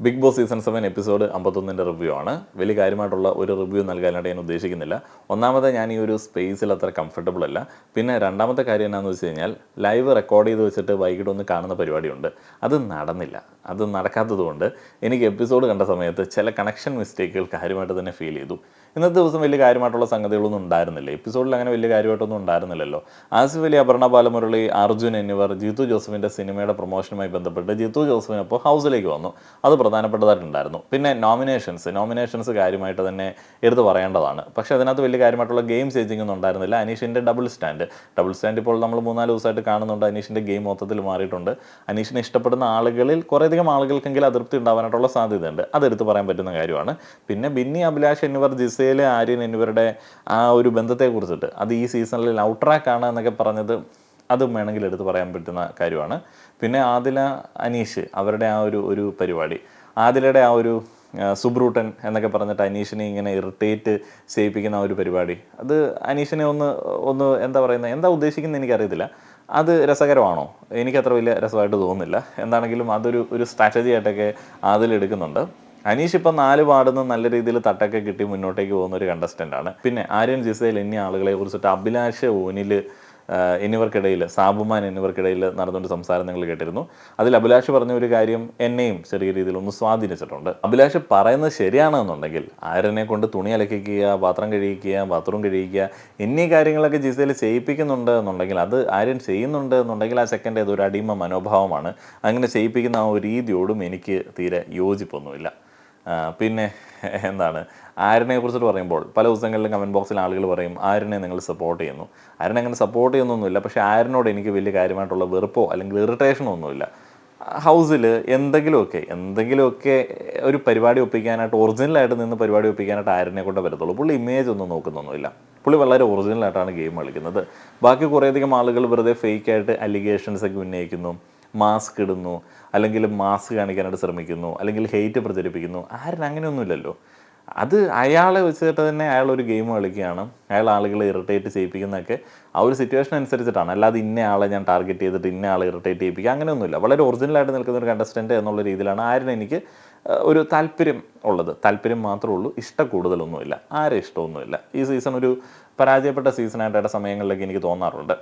Big Boss season 7 episode 51 review ആണ്. വലിയ കാര്യമായിട്ടുള്ള ഒരു റിവ്യൂ നൽകാനായിട്ട് ഞാൻ ഉദ്ദേശിക്കുന്നില്ല. ഒന്നാമത് ഞാൻ ഈ ഒരു സ്പേസിൽ അത്ര കംഫർട്ടബിൾ അല്ല. പിന്നെ രണ്ടാമത്തെ കാര്യം എന്താണെന്ന് വെച്ച് കഴിഞ്ഞാൽ ലൈവ് റെക്കോർഡ് ചെയ്ത് വെച്ചിട്ട് വൈകിട്ട് ഒന്ന് കാണുന്ന പരിപാടിയുണ്ട്. അത് നടന്നില്ല. അത് നടക്കാത്തതുകൊണ്ട് എനിക്ക് എപ്പിസോഡ് കണ്ട സമയത്ത് ചില കണക്ഷൻ മിസ്റ്റേക്കുകൾ കാര്യമായിട്ട് തന്നെ ഫീൽ ചെയ്തു. ഇന്നത്തെ ദിവസം വലിയ കാര്യമായിട്ടുള്ള സംഗതികളൊന്നും ഉണ്ടായിരുന്നില്ല. എപ്പിസോഡിൽ അങ്ങനെ വലിയ കാര്യമായിട്ടൊന്നും ഉണ്ടായിരുന്നില്ലല്ലോ. ആസിഫ് അലി, അപർണ ബാലമുരളി, അർജുൻ എന്നിവർ ജിത്തു ജോസഫിൻ്റെ സിനിമയുടെ പ്രൊമോഷനുമായി ബന്ധപ്പെട്ട് ജിത്തു ജോസഫിനപ്പോൾ ഹൗസിലേക്ക് വന്നു. അത് പ്രധാനപ്പെട്ടതായിട്ടുണ്ടായിരുന്നു. പിന്നെ നോമിനേഷൻസ് കാര്യമായിട്ട് തന്നെ എടുത്ത് പറയേണ്ടതാണ്. പക്ഷേ അതിനകത്ത് വലിയ കാര്യമായിട്ടുള്ള ഗെയിം ചേഞ്ചിങ് ഒന്നും ഉണ്ടായിരുന്നില്ല. അനീഷിൻ്റെ ഡബിൾ സ്റ്റാൻഡ് ഇപ്പോൾ നമ്മൾ 3-4 ദിവസമായിട്ട് കാണുന്നുണ്ട്. അനീഷിൻ്റെ ഗെയിം മൊത്തത്തിൽ മാറിയിട്ടുണ്ട്. അനീഷിനെ ഇഷ്ടപ്പെടുന്ന ആളുകളിൽ കുറേയധികം ആളുകൾക്കെങ്കിലും അതൃപ്തി ഉണ്ടാവാനായിട്ടുള്ള സാധ്യതയുണ്ട്. അതെടുത്ത് പറയാൻ പറ്റുന്ന കാര്യമാണ്. പിന്നെ ബിന്നി, അഭിലാഷ് എന്നിവർ, ജിസേൽ, ആര്യൻ എന്നിവരുടെ ആ ഒരു ബന്ധത്തെക്കുറിച്ചിട്ട് അത് ഈ സീസണിൽ ഔട്ട് ട്രാക്കാണ് എന്നൊക്കെ പറഞ്ഞത് അതും വേണമെങ്കിൽ എടുത്ത് പറയാൻ പറ്റുന്ന കാര്യമാണ്. പിന്നെ ആദില, അനീഷ് അവരുടെ ആ ഒരു പരിപാടി, ആദിലയുടെ ആ ഒരു സുബ്രൂട്ടൻ എന്നൊക്കെ പറഞ്ഞിട്ട് അനീഷിനെ ഇങ്ങനെ ഇറിറ്റേറ്റ് ചെയ്യിപ്പിക്കുന്ന ആ ഒരു പരിപാടി, അത് അനീഷിനെ ഒന്ന് എന്താ ഉദ്ദേശിക്കുന്നത് എനിക്കറിയത്തില്ല. അത് രസകരമാണോ? എനിക്കത്ര വലിയ രസമായിട്ട് തോന്നുന്നില്ല. എന്താണെങ്കിലും അതൊരു സ്ട്രാറ്റജി ആയിട്ടൊക്കെ അതിലെടുക്കുന്നുണ്ട്. അനീഷ് ഇപ്പം 4 വാർഡിൽ നല്ല രീതിയിൽ തട്ടൊക്കെ കിട്ടി മുന്നോട്ടേക്ക് പോകുന്ന ഒരു കണ്ടസ്റ്റൻ്റാണ്. പിന്നെ ആര്യൻ, ജിസേൽ എന്നീ ആളുകളെ കുറിച്ചിട്ട് അഭിലാഷ്, ഓനിൽ എന്നിവർക്കിടയിൽ, സാബുമാൻ എന്നിവർക്കിടയിൽ നടന്നുകൊണ്ട് സംസാരം നിങ്ങൾ കേട്ടിരുന്നു. അതിൽ അഭിലാഷ് പറഞ്ഞ ഒരു കാര്യം എന്നെയും ചെറിയ രീതിയിൽ ഒന്ന് സ്വാധീനിച്ചിട്ടുണ്ട്. അഭിലാഷ് പറയുന്നത് ശരിയാണെന്നുണ്ടെങ്കിൽ ആര്യനെ കൊണ്ട് തുണി അലക്കിക്കുക, പാത്രം കഴിയിക്കുക, ബാത്റൂം കഴിയിക്കുക എന്നീ കാര്യങ്ങളൊക്കെ ജിസേൽ ചെയ്യിപ്പിക്കുന്നുണ്ട് എന്നുണ്ടെങ്കിൽ, അത് ആര്യൻ ചെയ്യുന്നുണ്ട് എന്നുണ്ടെങ്കിൽ ആ സെക്കൻഡ് ഏതൊരു അടിമ മനോഭാവമാണ്. അങ്ങനെ ചെയ്യിപ്പിക്കുന്ന ആ ഒരു രീതിയോടും എനിക്ക് തീരെ യോജിപ്പൊന്നുമില്ല. പിന്നെ എന്താണ്, ആര്യനെ കുറിച്ചിട്ട് പറയുമ്പോൾ പല ദിവസങ്ങളിലും കമൻറ്റ് ബോക്സിൽ ആളുകൾ പറയും ആര്യനെ നിങ്ങൾ സപ്പോർട്ട് ചെയ്യുന്നു. ആര്യനെ അങ്ങനെ സപ്പോർട്ട് ചെയ്യുന്നൊന്നുമില്ല. പക്ഷേ ആര്യനോട് എനിക്ക് വലിയ കാര്യമായിട്ടുള്ള വെറുപ്പോ അല്ലെങ്കിൽ ഇറിറ്റേഷനോ ഒന്നുമില്ല. ഹൗസിൽ എന്തെങ്കിലുമൊക്കെ ഒരു പരിപാടി ഒപ്പിക്കാനായിട്ട്, ഒറിജിനലായിട്ട് നിന്ന് പരിപാടി ഒപ്പിക്കാനായിട്ട് ആര്യനെ കൊണ്ട് വരത്തുള്ളൂ. പുള്ളി ഇമേജ് ഒന്നും നോക്കുന്നൊന്നുമില്ല. പുള്ളി വളരെ ഒറിജിനലായിട്ടാണ് ഗെയിം കളിക്കുന്നത്. ബാക്കി കുറേയധികം ആളുകൾ വെറുതെ ഫേക്കായിട്ട് അലിഗേഷൻസ് ഒക്കെ ഉന്നയിക്കുന്നു, മാസ്ക് ഇടുന്നു, അല്ലെങ്കിൽ മാസ്ക് കാണിക്കാനായിട്ട് ശ്രമിക്കുന്നു, അല്ലെങ്കിൽ ഹെയ്റ്റ് പ്രചരിപ്പിക്കുന്നു. ആരും അങ്ങനെയൊന്നുമില്ലല്ലോ. അത് അയാളെ വെച്ചിട്ട് തന്നെ അയാൾ ഒരു ഗെയിം കളിക്കുകയാണ്. അയാൾ ആളുകളെ ഇറിറ്റേറ്റ് ചെയ്യിപ്പിക്കുന്നതൊക്കെ ആ ഒരു സിറ്റുവേഷൻ അനുസരിച്ചിട്ടാണ്. അല്ലാതെ ഇന്ന ആളെ ഞാൻ ടാർഗറ്റ് ചെയ്തിട്ട് ഇന്ന ആളെ ഇറിറ്റേറ്റ് ചെയ്യിപ്പിക്കുക അങ്ങനെയൊന്നുമില്ല. വളരെ ഒറിജിനലായിട്ട് നിൽക്കുന്ന ഒരു കണ്ടസ്റ്റൻ്റ് എന്നുള്ള രീതിയിലാണ് ആരും എനിക്ക് ഒരു താല്പര്യം ഉള്ളത്. താല്പര്യം മാത്രമേ ഉള്ളൂ, ഇഷ്ടം കൂടുതലൊന്നുമില്ല. ആരെ ഇഷ്ടമൊന്നുമില്ല. ഈ സീസൺ ഒരു പരാജയപ്പെട്ട സീസണായിട്ട് ഇട സമയങ്ങളിലേക്ക് എനിക്ക് തോന്നാറുണ്ട്.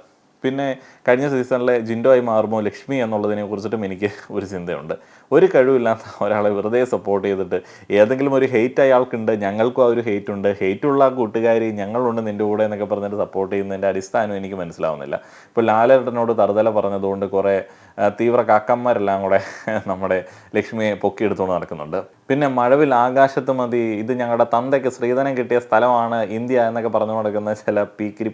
പിന്നെ കഴിഞ്ഞ സീസണിലെ ജിൻഡോയായി മാറുമോ ലക്ഷ്മി എന്നുള്ളതിനെ കുറിച്ചിട്ടും എനിക്ക് ഒരു ചിന്തയുണ്ട്. ഒരു കഴിവില്ലാത്ത ഒരാളെ വെറുതെ സപ്പോർട്ട് ചെയ്തിട്ട് ഏതെങ്കിലും ഒരു ഹെയ്റ്റ് അയാൾക്കുണ്ട്, ഞങ്ങൾക്കും ആ ഒരു ഹെയ്റ്റ് ഉണ്ട്, ഹെയ്റ്റുള്ള കൂട്ടുകാരി ഞങ്ങളുണ്ട് നിൻ്റെ കൂടെ എന്നൊക്കെ പറഞ്ഞിട്ട് സപ്പോർട്ട് ചെയ്യുന്നതിൻ്റെ അടിസ്ഥാനം എനിക്ക് മനസ്സിലാവുന്നില്ല. ഇപ്പോൾ ലാലേട്ടനോട് തറുതല പറഞ്ഞതുകൊണ്ട് കുറേ തീവ്ര കാക്കന്മാരെല്ലാം കൂടെ നമ്മുടെ ലക്ഷ്മിയെ പൊക്കിയെടുത്തുകൊണ്ട് നടക്കുന്നുണ്ട്. പിന്നെ മഴവിൽ ആകാശത്ത് മതി, ഇത് ഞങ്ങളുടെ തന്തയ്ക്ക് സ്ത്രീധനം കിട്ടിയ സ്ഥലമാണ് ഇന്ത്യ എന്നൊക്കെ പറഞ്ഞു നടക്കുന്ന ചില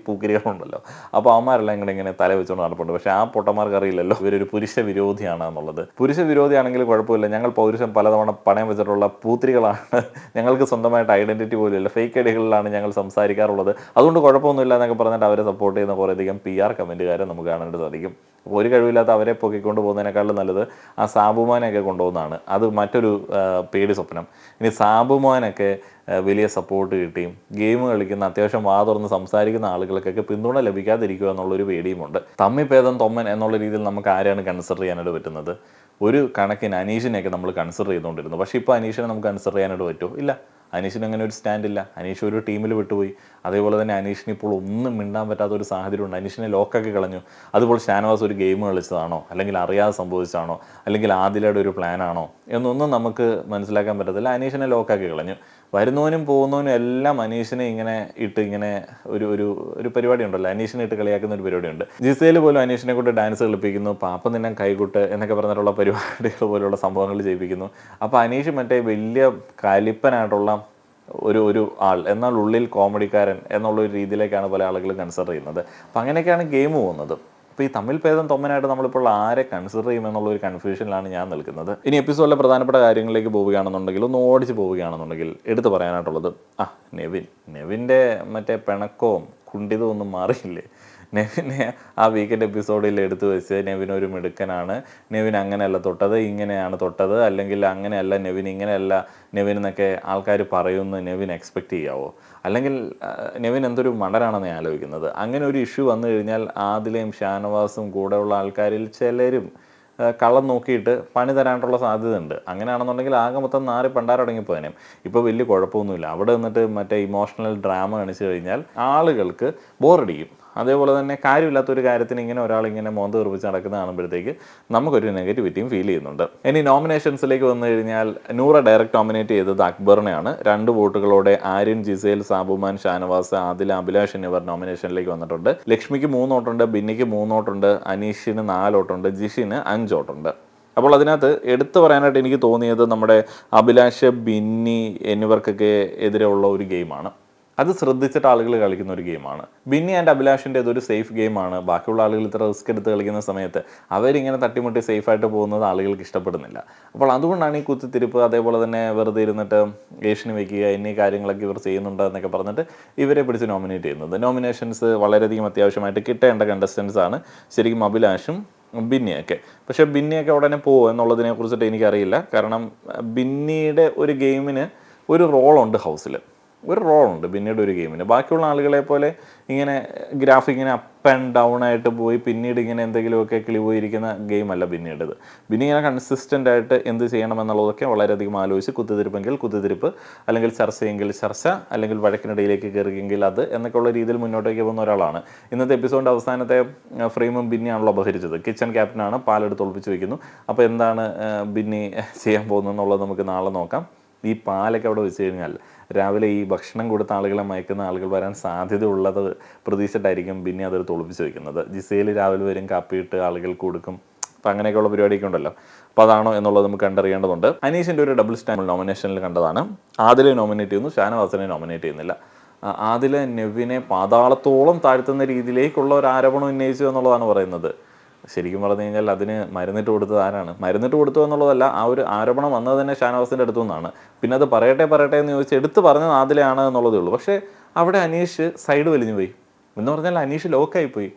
പൂക്കിരികളുണ്ടല്ലോ. അപ്പോൾ അവന്മാരെല്ലാം ഇങ്ങനെ തല വെച്ചുകൊണ്ട് നടപ്പുണ്ട്. പക്ഷേ ആ പൊട്ടന്മാർക്ക് അറിയില്ലല്ലോ ഇവരൊരു പുരുഷ വിരോധിയാണ് എന്നുള്ളത്. പുരുഷ വിരോധിയാണെങ്കിൽ കുഴപ്പമില്ല, ഞങ്ങൾ പൗരുഷം പലതവണ പണയം വെച്ചിട്ടുള്ള പൂത്തിരികളാണ്, ഞങ്ങൾക്ക് സ്വന്തമായിട്ട് ഐഡൻറ്റിറ്റി പോലും ഇല്ല, ഫേക്ക് ഐഡികളിലാണ് ഞങ്ങൾ സംസാരിക്കാറുള്ളത്, അതുകൊണ്ട് കുഴപ്പമൊന്നുമില്ല എന്നൊക്കെ പറഞ്ഞിട്ട് അവരെ സപ്പോർട്ട് ചെയ്യുന്ന കുറേയധികം PR കമൻറ്റുകാരെ നമുക്ക് കാണാനായിട്ട് സാധിക്കും. ഒരു കഴിവില്ലാത്ത അവരെ പൊക്കിക്കൊണ്ട് പോകുന്നതിനേക്കാളും നല്ലത് ആ സാബുമാനൊക്കെ കൊണ്ടുപോകുന്നതാണ്. അത് മറ്റൊരു പേടി സ്വപ്നം. ഇനി സാബുമാനൊക്കെ വലിയ സപ്പോർട്ട് കിട്ടിയും ഗെയിം കളിക്കുന്ന, അത്യാവശ്യം വാ തുറന്ന് സംസാരിക്കുന്ന ആളുകൾക്കൊക്കെ പിന്തുണ ലഭിക്കാതിരിക്കുക എന്നുള്ളൊരു പേടിയുമുണ്ട്. തമ്മിഭേദം തൊമ്മൻ എന്നുള്ള രീതിയിൽ നമുക്ക് ആരെയാണ് കൺസിഡർ ചെയ്യാനായിട്ട് പറ്റുന്നത്? ഒരു കണക്കിന് അനീഷിനെയൊക്കെ നമ്മൾ കൺസിഡർ ചെയ്തുകൊണ്ടിരുന്നു. പക്ഷേ ഇപ്പോൾ അനീഷിനെ നമുക്ക് കൺസിഡർ ചെയ്യാനായിട്ട് പറ്റുമോ? ഇല്ല. അനീഷിന് അങ്ങനെ ഒരു സ്റ്റാൻഡില്ല. അനീഷ് ഒരു ടീമിൽ വിട്ടുപോയി. അതേപോലെ തന്നെ അനീഷിന് ഇപ്പോൾ ഒന്നും മിണ്ടാൻ പറ്റാത്ത ഒരു സാഹചര്യമുണ്ട്. അനീഷിനെ ലോക്കാക്കി കളഞ്ഞു. അതുപോലെ ഷാനവാസ് ഒരു ഗെയിം കളിച്ചതാണോ, അല്ലെങ്കിൽ അറിയാതെ സംഭവിച്ചതാണോ, അല്ലെങ്കിൽ ആദിലയുടെ ഒരു പ്ലാനാണോ എന്നൊന്നും നമുക്ക് മനസ്സിലാക്കാൻ പറ്റത്തില്ല. അനീഷിനെ ലോക്കാക്കി കളഞ്ഞു. വരുന്നവനും പോകുന്നവനും എല്ലാം അനീഷിനെ ഇങ്ങനെ ഒരു പരിപാടി ഉണ്ടല്ലോ, അനീഷിനെ ഇട്ട് കളിയാക്കുന്ന ഒരു പരിപാടിയുണ്ട്. ജിസേൽ പോലും അനീഷിനെ കൊണ്ട് ഡാൻസ് കളിപ്പിക്കുന്നു, പാപ്പ നിന്നെ കൈകൂട്ട് എന്നൊക്കെ പറഞ്ഞിട്ടുള്ള പരിപാടികൾ പോലുള്ള സംഭവങ്ങൾ ചെയ്യിപ്പിക്കുന്നു. അപ്പോൾ അനീഷ് മറ്റേ വലിയ കലിപ്പനായിട്ടുള്ള ഒരു ആൾ, എന്നാൽ ഉള്ളിൽ കോമഡിക്കാരൻ എന്നുള്ളൊരു രീതിയിലേക്കാണ് പല ആളുകളും കൺസിഡർ ചെയ്യുന്നത്. അപ്പം അങ്ങനെയൊക്കെയാണ് ഗെയിം പോകുന്നത്. അപ്പോൾ ഈ തമ്മിൽ ഭേദം തൊമ്മനായിട്ട് നമ്മളിപ്പോൾ ആരെ കൺസിഡർ ചെയ്യുമെന്നുള്ളൊരു കൺഫ്യൂഷനിലാണ് ഞാൻ നിൽക്കുന്നത്. ഇനി എപ്പിസോഡിലെ പ്രധാനപ്പെട്ട കാര്യങ്ങളിലേക്ക് പോവുകയാണെന്നുണ്ടെങ്കിൽ, ഒന്ന് ഓടിച്ച് പോവുകയാണെന്നുണ്ടെങ്കിൽ എടുത്ത് പറയാനായിട്ടുള്ളത് നെവിൻ്റെ മറ്റേ പിണക്കവും കുണ്ടിതവും ഒന്നും മാറിയില്ലേ? നെവിനെ ആ വീക്കെൻഡ് എപ്പിസോഡിൽ എടുത്തു വെച്ച് നെവിൻ ഒരു മിടുക്കനാണ്, നെവിൻ അങ്ങനെയല്ല തൊട്ടത്, ഇങ്ങനെയാണ് തൊട്ടത്, അല്ലെങ്കിൽ അങ്ങനെയല്ല നെവിൻ, ഇങ്ങനെയല്ല നെവിൻ എന്നൊക്കെ ആൾക്കാർ പറയുമെന്ന് നെവിൻ എക്സ്പെക്റ്റ് ചെയ്യാവോ? അല്ലെങ്കിൽ നെവിൻ എന്തൊരു മണ്ടനാണെന്ന് ഞാൻ ആലോചിക്കുന്നത്. അങ്ങനെ ഒരു ഇഷ്യൂ വന്നു കഴിഞ്ഞാൽ ആദിലയും ഷാനവാസും കൂടെയുള്ള ആൾക്കാരിൽ ചിലരും കള്ളം നോക്കിയിട്ട് പണി തരാനായിട്ടുള്ള സാധ്യതയുണ്ട്. അങ്ങനെയാണെന്നുണ്ടെങ്കിൽ ആകെ മൊത്തം നാറി പണ്ടാരടങ്ങിപ്പോയനെ. ഇപ്പോൾ വലിയ കുഴപ്പമൊന്നുമില്ല. അവിടെ നിന്നിട്ട് മറ്റേ ഇമോഷണൽ ഡ്രാമ കാണിച്ചു കഴിഞ്ഞാൽ ആളുകൾക്ക് ബോറടിക്കും. അതേപോലെ തന്നെ കാര്യമില്ലാത്തൊരു കാര്യത്തിന് ഇങ്ങനെ ഒരാളിങ്ങനെ മോന്ത തെറിപ്പിച്ച് നടക്കുന്ന കാണുമ്പോഴത്തേക്ക് നമുക്കൊരു നെഗറ്റിവിറ്റിയും ഫീൽ ചെയ്യുന്നുണ്ട്. ഇനി നോമിനേഷൻസിലേക്ക് വന്നു കഴിഞ്ഞാൽ നൂറ ഡയറക്റ്റ് നോമിനേറ്റ് ചെയ്തത് അക്ബറിനെയാണ്. 2 വോട്ടുകളോടെ ആര്യൻ, ജിസേൽ, സാബുമാൻ, ഷാനവാസ്, ആദില, അഭിലാഷ് എന്നിവർ നോമിനേഷനിലേക്ക് വന്നിട്ടുണ്ട്. ലക്ഷ്മിക്ക് 3 വോട്ടുണ്ട്, ബിന്നിക്ക് 3 വോട്ടുണ്ട്, അനീഷിന് 4 വോട്ടുണ്ട്, ജിഷിന് 5 വോട്ടുണ്ട്. അപ്പോൾ അതിനകത്ത് എടുത്തു പറയാനായിട്ട് എനിക്ക് തോന്നിയത് നമ്മുടെ അഭിലാഷ്, ബിന്നി എന്നിവർക്കൊക്കെ എതിരെയുള്ള ഒരു ഗെയിമാണ്. അത് ശ്രദ്ധിച്ചിട്ട് ആളുകൾ കളിക്കുന്ന ഒരു ഗെയിമാണ്. ബിന്നി ആൻഡ് അഭിലാഷിൻ്റെ ഇതൊരു സേഫ് ഗെയിമാണ്. ബാക്കിയുള്ള ആളുകൾ ഇത്ര റിസ്ക് എടുത്ത് കളിക്കുന്ന സമയത്ത് അവരിങ്ങനെ തട്ടിമുട്ടി സേഫായിട്ട് പോകുന്നത് ആളുകൾക്ക് ഇഷ്ടപ്പെടുന്നില്ല. അപ്പോൾ അതുകൊണ്ടാണ് ഈ കുത്തിത്തിരിപ്പ്, അതേപോലെ തന്നെ വെറുതെ ഇരുന്നിട്ട് ഏഷ്യന് വയ്ക്കുക എന്നീ കാര്യങ്ങളൊക്കെ ഇവർ ചെയ്യുന്നുണ്ട് എന്നൊക്കെ പറഞ്ഞിട്ട് ഇവരെ പിടിച്ച് നോമിനേറ്റ് ചെയ്യുന്നത്. നോമിനേഷൻസ് വളരെയധികം അത്യാവശ്യമായിട്ട് കിട്ടേണ്ട കണ്ടസ്റ്റൻസ് ആണ് ശരിക്കും അഭിലാഷും ബിന്നിയൊക്കെ. പക്ഷേ ബിന്നിയൊക്കെ ഉടനെ പോകുമോ എന്നുള്ളതിനെ കുറിച്ചിട്ട് എനിക്കറിയില്ല. കാരണം ബിന്നിയുടെ ഒരു ഗെയിമിന് ഒരു റോളുണ്ട് ഹൗസിൽ, ഒരു റോളുണ്ട് ബിന്നിയുടെ ഒരു ഗെയിമിന്. ബാക്കിയുള്ള ആളുകളെ പോലെ ഇങ്ങനെ ഗ്രാഫിക്കിങ്ങനെ അപ്പ് ആൻഡ് ഡൗൺ ആയിട്ട് പോയി പിന്നീട് ഇങ്ങനെ എന്തെങ്കിലുമൊക്കെ കിളി പോയിരിക്കുന്ന ഗെയിമല്ല ബിന്നിയുടേത്. ബിന്നി ഇങ്ങനെ കൺസിസ്റ്റൻ്റ് ആയിട്ട് എന്ത് ചെയ്യണമെന്നുള്ളതൊക്കെ വളരെയധികം ആലോചിച്ച് കുത്തിത്തിരിപ്പെങ്കിൽ കുത്തിത്തിരിപ്പ്, അല്ലെങ്കിൽ ചർച്ചയെങ്കിൽ ചർച്ച, അല്ലെങ്കിൽ വഴക്കിനിടയിലേക്ക് കയറുകയെങ്കിൽ അത് എന്നൊക്കെയുള്ള രീതിയിൽ മുന്നോട്ടേക്ക് പോകുന്ന ഒരാളാണ്. ഇന്നത്തെ എപ്പിസോഡിൻ്റെ അവസാനത്തെ ഫ്രെയിമും ബിന്നിയാണല്ലോ അപഹരിച്ചത്. കിച്ചൺ ക്യാപ്റ്റനാണ്, പാലെടുത്ത് ഒളിപ്പിച്ച് വയ്ക്കുന്നു. അപ്പോൾ എന്താണ് ബിന്നി ചെയ്യാൻ പോകുന്നതെന്നുള്ളത് നമുക്ക് നാളെ നോക്കാം. ഈ പാലൊക്കെ അവിടെ വെച്ച് കഴിഞ്ഞാൽ രാവിലെ ഈ ഭക്ഷണം കൊടുത്ത ആളുകളെ മയക്കുന്ന ആളുകൾ വരാൻ സാധ്യത ഉള്ളത് പ്രതീക്ഷിച്ചിട്ടായിരിക്കും ബിന്നി അതൊരു ഒളിപ്പിച്ച് വയ്ക്കുന്നത്. ജിസയിൽ രാവിലെ വരും, കാപ്പിയിട്ട് ആളുകൾക്ക് കൊടുക്കും. അപ്പം അങ്ങനെയൊക്കെയുള്ള പരിപാടിയൊക്കെ ഉണ്ടല്ലോ. അപ്പോൾ അതാണോ എന്നുള്ളത് നമുക്ക് കണ്ടറിയേണ്ടതുണ്ട്. അനീഷിൻ്റെ ഒരു ഡബിൾ സ്റ്റാമ്പ് നോമിനേഷനിൽ കണ്ടതാണ്. ആദിലെ നോമിനേറ്റ് ചെയ്യുന്നു, ഷാനവാസിനെ നോമിനേറ്റ് ചെയ്യുന്നില്ല. ആദിലെ നെവിനെ പാതാളത്തോളം താഴ്ത്തുന്ന രീതിയിലേക്കുള്ള ഒരു ആരോപണം ഉന്നയിച്ചു എന്നുള്ളതാണ് പറയുന്നത്. ശരിക്കും പറഞ്ഞു കഴിഞ്ഞാൽ അതിന് മരുന്നിട്ട് കൊടുത്തത് ആരാണ്? മരുന്നിട്ട് കൊടുത്തു എന്നുള്ളതല്ല, ആ ഒരു ആരോപണം വന്നത് തന്നെ ഷാനവാസിൻ്റെ അടുത്തു നിന്നാണ്. പിന്നെ അത് പറയട്ടെ എന്ന് ചോദിച്ച് എടുത്ത് പറഞ്ഞത് ആദിലയാണ് എന്നുള്ളതേ ഉള്ളൂ. പക്ഷേ അവിടെ അനീഷ് സൈഡ് വലിഞ്ഞു പോയി എന്ന് പറഞ്ഞാൽ അനീഷ് ലോക്കായിപ്പോയി.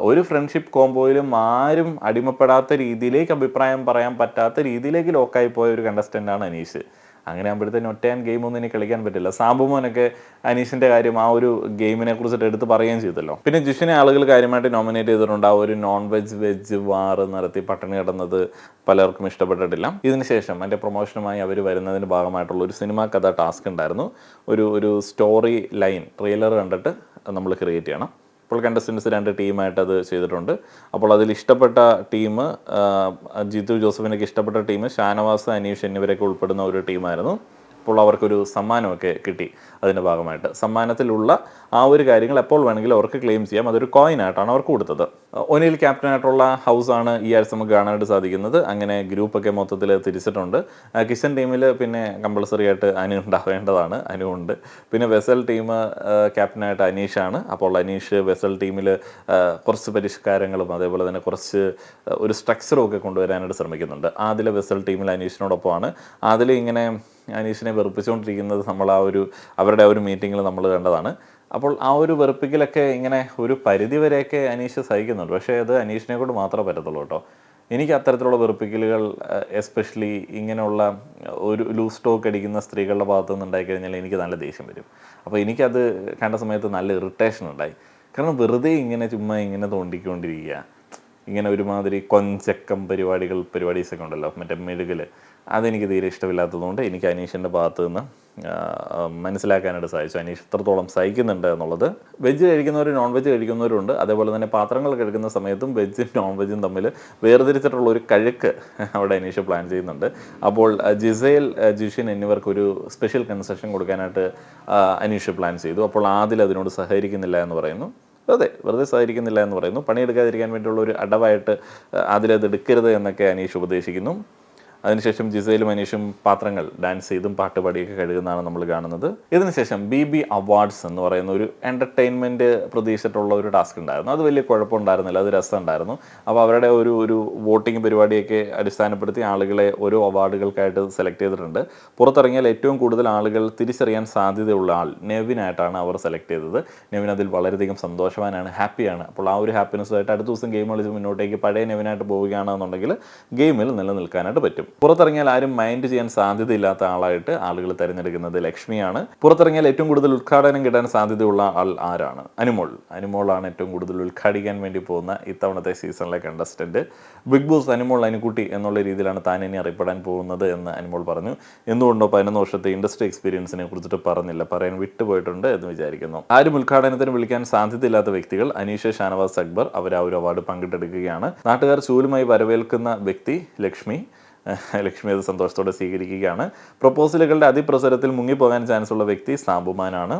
ഒരു ഫ്രണ്ട്ഷിപ്പ് കോംബോയിലും ആരും അടിമപ്പെടാത്ത രീതിയിലേക്ക്, അഭിപ്രായം പറയാൻ പറ്റാത്ത രീതിയിലേക്ക് ലോക്കായി പോയ ഒരു കണ്ടസ്റ്റൻ്റാണ് അനീഷ്. അങ്ങനെ ആകുമ്പോഴത്തേന് ഒറ്റയാൻ ഗെയിമൊന്നും ഇനി കളിക്കാൻ പറ്റില്ല. സാബുമോനൊക്കെ അനീഷിൻ്റെ കാര്യം ആ ഒരു ഗെയിമിനെ കുറിച്ചിട്ട് എടുത്ത് പറയുകയും ചെയ്തല്ലോ. പിന്നെ ജിഷിനെ ആളുകൾ കാര്യമായിട്ട് നോമിനേറ്റ് ചെയ്തിട്ടുണ്ട്. ആ ഒരു നോൺ വെജ് വാറ് നടത്തി പട്ടിണി കിടന്നത് പലർക്കും ഇഷ്ടപ്പെട്ടിട്ടില്ല. ഇതിനുശേഷം എൻ്റെ പ്രൊമോഷനുമായി അവർ വരുന്നതിൻ്റെ ഭാഗമായിട്ടുള്ള ഒരു സിനിമാ കഥ ടാസ്ക് ഉണ്ടായിരുന്നു. ഒരു സ്റ്റോറി ലൈൻ ട്രെയിലർ കണ്ടിട്ട് നമ്മൾ ക്രിയേറ്റ് ചെയ്യണം. അപ്പോൾ കണ്ടസ്റ്റൻസ് 2 ടീമായിട്ട് അത് ചെയ്തിട്ടുണ്ട്. അപ്പോൾ അതിൽ ഇഷ്ടപ്പെട്ട ടീം, ജിത്തു ജോസഫിനൊക്കെ ഇഷ്ടപ്പെട്ട ടീം ഷാനവാസ്, അനീഷ് എന്നിവരൊക്കെ ഉൾപ്പെടുന്ന ഒരു ടീമായിരുന്നു. അപ്പോൾ അവർക്കൊരു സമ്മാനമൊക്കെ കിട്ടി. അതിൻ്റെ ഭാഗമായിട്ട് സമ്മാനത്തിലുള്ള ആ ഒരു കാര്യങ്ങൾ എപ്പോൾ വേണമെങ്കിലും അവർക്ക് ക്ലെയിം ചെയ്യാം. അതൊരു കോയിനായിട്ടാണ് അവർക്ക് കൊടുത്തത്. ഒനിൽ ക്യാപ്റ്റനായിട്ടുള്ള ഹൗസാണ് ഈ ആഴ്ച നമുക്ക് കാണാനായിട്ട് സാധിക്കുന്നത്. അങ്ങനെ ഗ്രൂപ്പൊക്കെ മൊത്തത്തിൽ തിരിച്ചിട്ടുണ്ട്. കിച്ചൺ ടീമിൽ പിന്നെ കമ്പൾസറി ആയിട്ട് അനു ഉണ്ടാവേണ്ടതാണ്, അനു ഉണ്ട്. പിന്നെ വെസൽ ടീം ക്യാപ്റ്റനായിട്ട് അനീഷാണ്. അപ്പോൾ അനീഷ് വെസൽ ടീമിൽ കുറച്ച് പരിഷ്കാരങ്ങളും അതേപോലെ തന്നെ കുറച്ച് ഒരു സ്ട്രക്ചറും ഒക്കെ കൊണ്ടുവരാനായിട്ട് ശ്രമിക്കുന്നുണ്ട്. ആദിലെ വെസൽ ടീമിൽ അനീഷിനോടൊപ്പമാണ്. അതിൽ ഇങ്ങനെ അനീഷിനെ വെറുപ്പിച്ചുകൊണ്ടിരിക്കുന്നത് നമ്മൾ അവരുടെ ഒരു മീറ്റിങ്ങിൽ നമ്മൾ കണ്ടതാണ്. അപ്പോൾ ആ ഒരു വെറുപ്പിക്കലൊക്കെ ഇങ്ങനെ ഒരു പരിധി വരെയൊക്കെ അനീഷ് സഹിക്കുന്നുണ്ട്. പക്ഷേ അത് അനീഷിനെ കൊണ്ട് മാത്രമേ പറ്റത്തുള്ളൂ കേട്ടോ. എനിക്ക് അത്തരത്തിലുള്ള വെറുപ്പിക്കലുകൾ, എസ്പെഷ്യലി ഇങ്ങനെയുള്ള ഒരു ലൂസ് ടോക്ക് അടിക്കുന്ന സ്ത്രീകളുടെ ഭാഗത്തു നിന്ന് ഉണ്ടായിക്കഴിഞ്ഞാൽ എനിക്ക് നല്ല ദേഷ്യം വരും. അപ്പോൾ എനിക്കത് കണ്ട സമയത്ത് നല്ല ഇറിറ്റേഷൻ ഉണ്ടായി. കാരണം വെറുതെ ഇങ്ങനെ ചുമ്മാ ഇങ്ങനെ തോണ്ടിക്കൊണ്ടിരിക്കുക, ഇങ്ങനെ ഒരുമാതിരി കൊഞ്ചക്കം പരിപാടീസൊക്കെ ഉണ്ടല്ലോ, മറ്റേ മെഴുകൽ, അതെനിക്ക് തീരെ ഇഷ്ടമില്ലാത്തതുകൊണ്ട് എനിക്ക് അനീഷിൻ്റെ ഭാഗത്ത് നിന്ന് മനസ്സിലാക്കാനായിട്ട് സാധിച്ചു അനീഷ് എത്രത്തോളം സഹിക്കുന്നുണ്ട് എന്നുള്ളത്. വെജ് കഴിക്കുന്നവരും നോൺ വെജ് കഴിക്കുന്നവരുണ്ട്. അതേപോലെ തന്നെ പാത്രങ്ങൾ കഴുകുന്ന സമയത്തും വെജും നോൺ വെജും തമ്മിൽ വേർതിരിച്ചിട്ടുള്ള ഒരു കഴുക്ക് അവിടെ അനീഷ് പ്ലാൻ ചെയ്യുന്നുണ്ട്. അപ്പോൾ ജിസേൽ, ജിഷിൻ എന്നിവർക്കൊരു സ്പെഷ്യൽ കൺസെഷൻ കൊടുക്കാനായിട്ട് അനീഷ് പ്ലാൻ ചെയ്തു. അപ്പോൾ ആദിൽ അതിനോട് സഹകരിക്കുന്നില്ല എന്ന് പറയുന്നു. വെറുതെ സഹകരിക്കുന്നില്ല എന്ന് പറയുന്നു. പണിയെടുക്കാതിരിക്കാൻ വേണ്ടിയുള്ള ഒരു അടവായിട്ട് അതിലത് എടുക്കരുത് എന്നൊക്കെ അനീഷ് ഉപദേശിക്കുന്നു. അതിനുശേഷം ജിസയിലും അനീഷും പാത്രങ്ങൾ ഡാൻസ് ചെയ്തും പാട്ടുപാടിയൊക്കെ കഴുകുന്നതാണ് നമ്മൾ കാണുന്നത്. ഇതിനുശേഷം BB അവാർഡ്സ് എന്ന് പറയുന്ന ഒരു എൻ്റർടൈൻമെൻറ്റ് പ്രതീക്ഷിച്ചിട്ടുള്ള ഒരു ടാസ്ക് ഉണ്ടായിരുന്നു. അത് വലിയ കുഴപ്പമുണ്ടായിരുന്നില്ല, അത് രസമുണ്ടായിരുന്നു. അപ്പോൾ അവരുടെ ഒരു വോട്ടിംഗ് പരിപാടിയൊക്കെ അടിസ്ഥാനപ്പെടുത്തി ആളുകളെ ഓരോ അവാർഡുകൾക്കായിട്ട് സെലക്ട് ചെയ്തിട്ടുണ്ട്. പുറത്തിറങ്ങിയാൽ ഏറ്റവും കൂടുതൽ ആളുകൾ തിരിച്ചറിയാൻ സാധ്യതയുള്ള ആൾ നെവിനായിട്ടാണ് അവർ സെലക്ട് ചെയ്തത്. നെവിൻ അതിൽ വളരെയധികം സന്തോഷവാനാണ്, ഹാപ്പിയാണ്. അപ്പോൾ ആ ഒരു ഹാപ്പിനെസ്സുമായിട്ട് അടുത്ത ദിവസം ഗെയിം കളിച്ച് മുന്നോട്ടേക്ക് പഴയ നെവിനായിട്ട് പോവുകയാണെന്നുണ്ടെങ്കിൽ ഗെയിമിൽ നിലനിൽക്കാനായിട്ട് പറ്റും. പുറത്തിറങ്ങിയാൽ ആരും മൈൻഡ് ചെയ്യാൻ സാധ്യതയില്ലാത്ത ആളായിട്ട് ആളുകൾ തിരഞ്ഞെടുക്കുന്നത് ലക്ഷ്മിയാണ്. പുറത്തിറങ്ങിയാൽ ഏറ്റവും കൂടുതൽ ഉദ്ഘാടനം കിട്ടാൻ സാധ്യതയുള്ള ആൾ ആരാണ്? അനുമോളാണ് ഏറ്റവും കൂടുതൽ ഉദ്ഘാടിക്കാൻ വേണ്ടി പോകുന്ന ഇത്തവണത്തെ സീസണിലെ contestant. Bigg Boss Anumol Anukutty എന്നുള്ള രീതിയിലാണ് താൻ ഇനി അറിയപ്പെടാൻ പോകുന്നത് എന്ന് അനുമോൾ പറഞ്ഞു. എന്തുകൊണ്ടോ 11 വർഷത്തെ ഇൻഡസ്ട്രി എക്സ്പീരിയൻസിനെ കുറിച്ചിട്ട് പറഞ്ഞില്ല, പറയാൻ വിട്ടുപോയിട്ടുണ്ട് എന്ന് വിചാരിക്കുന്നു. ആരും ഉദ്ഘാടനത്തിന് വിളിക്കാൻ സാധ്യതയില്ലാത്ത വ്യക്തികൾ അനീഷ, ഷാനവാസ് അക്ബർ അവർ ആ ഒരു അവാർഡ് പങ്കിട്ടെടുക്കുകയാണ്. നാട്ടുകാർ ചൂലുമായി വരവേൽക്കുന്ന വ്യക്തി ലക്ഷ്മി അത് സന്തോഷത്തോടെ സ്വീകരിക്കുകയാണ്. പ്രൊപ്പോസലുകളുടെ അതിപ്രസരത്തിൽ മുങ്ങിപ്പോകാൻ ചാൻസ് ഉള്ള വ്യക്തി സാബുമാനാണ്.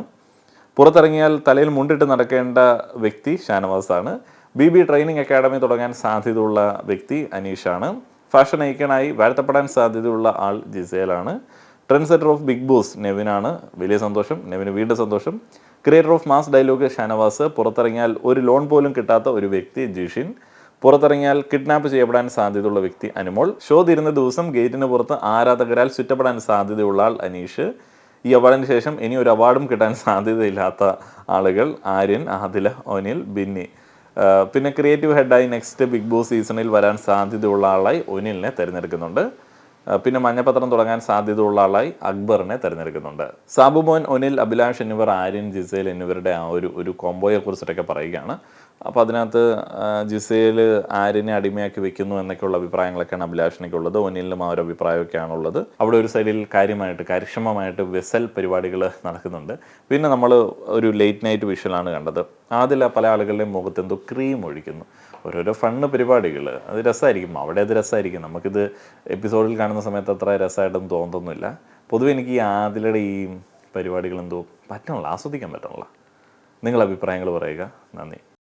പുറത്തിറങ്ങിയാൽ തലയിൽ മുണ്ടിട്ട് നടക്കേണ്ട വ്യക്തി ഷാനവാസാണ്. BB ട്രെയിനിങ് അക്കാഡമി തുടങ്ങാൻ സാധ്യതയുള്ള വ്യക്തി അനീഷാണ്. ഫാഷൻ ഐക്കണായി വാഴ്ത്തപ്പെടാൻ സാധ്യതയുള്ള ആൾ ജിസേലാണ്. Trend setter of Big Boss നെവിനാണ്. വലിയ സന്തോഷം, നെവിന് വീണ്ടും സന്തോഷം. Creator of mass dialogue Shanavas. പുറത്തിറങ്ങിയാൽ ഒരു ലോൺ പോലും കിട്ടാത്ത ഒരു വ്യക്തി ജിഷിൻ. പുറത്തിറങ്ങിയാൽ കിഡ്നാപ്പ് ചെയ്യപ്പെടാൻ സാധ്യതയുള്ള വ്യക്തി അനുമോൾ. ഷോ തീരുന്ന ദിവസം ഗേറ്റിന് പുറത്ത് ആരാധകരാൽ ചുറ്റപ്പെടാൻ സാധ്യതയുള്ള ആൾ അനീഷ്. ഈ അവാർഡിന് ശേഷം ഇനി ഒരു അവാർഡും കിട്ടാൻ സാധ്യതയില്ലാത്ത ആളുകൾ ആര്യൻ, ആദില, ഒനിൽ, ബിന്നി. പിന്നെ ക്രിയേറ്റീവ് ഹെഡായി നെക്സ്റ്റ് ബിഗ് ബോസ് സീസണിൽ വരാൻ സാധ്യതയുള്ള ആളായി ഒനിലിനെ തിരഞ്ഞെടുക്കുന്നുണ്ട്. പിന്നെ മഞ്ഞപ്പത്രം തുടങ്ങാൻ സാധ്യതയുള്ള ആളായി അക്ബറിനെ തിരഞ്ഞെടുക്കുന്നുണ്ട്. സാബുമോൻ, ഒനിൽ, അഭിലാഷ് എന്നിവർ ആര്യൻ, ജിസേൽ എന്നിവരുടെ ആ ഒരു കോംബോയെ കുറിച്ചിട്ടൊക്കെ പറയുകയാണ്. അപ്പോൾ അതിനകത്ത് ജിസേൽ ആര്യനെ അടിമയാക്കി വെക്കുന്നു എന്നൊക്കെയുള്ള അഭിപ്രായങ്ങളൊക്കെയാണ് അഭിലാഷിനൊക്കെ ഉള്ളത്. ഒനിലിനും ആ ഒരു അഭിപ്രായമൊക്കെയാണുള്ളത്. അവിടെ ഒരു സൈഡിൽ കാര്യക്ഷമമായിട്ട് വെസൽ പരിപാടികൾ നടക്കുന്നുണ്ട്. പിന്നെ നമ്മൾ ഒരു ലേറ്റ് നൈറ്റ് വിഷ്വലാണ് കണ്ടത്. അതിൽ പല ആളുകളുടെയും മുഖത്ത് എന്തോ ക്രീം ഒഴിക്കുന്നു. ഓരോരോ ഫണ്ണ് പരിപാടികൾ, അത് രസമായിരിക്കും, അവിടെ അത് രസമായിരിക്കും. നമുക്കിത് എപ്പിസോഡിൽ കാണുന്ന സമയത്ത് അത്ര രസമായിട്ടൊന്നും തോന്നുന്നില്ല. പൊതുവെ എനിക്ക് ഈ ആദിലയുടെ ഈ പരിപാടികളെന്തോ ആസ്വദിക്കാൻ പറ്റണില്ല. നിങ്ങൾ അഭിപ്രായങ്ങൾ പറയുക. നന്ദി.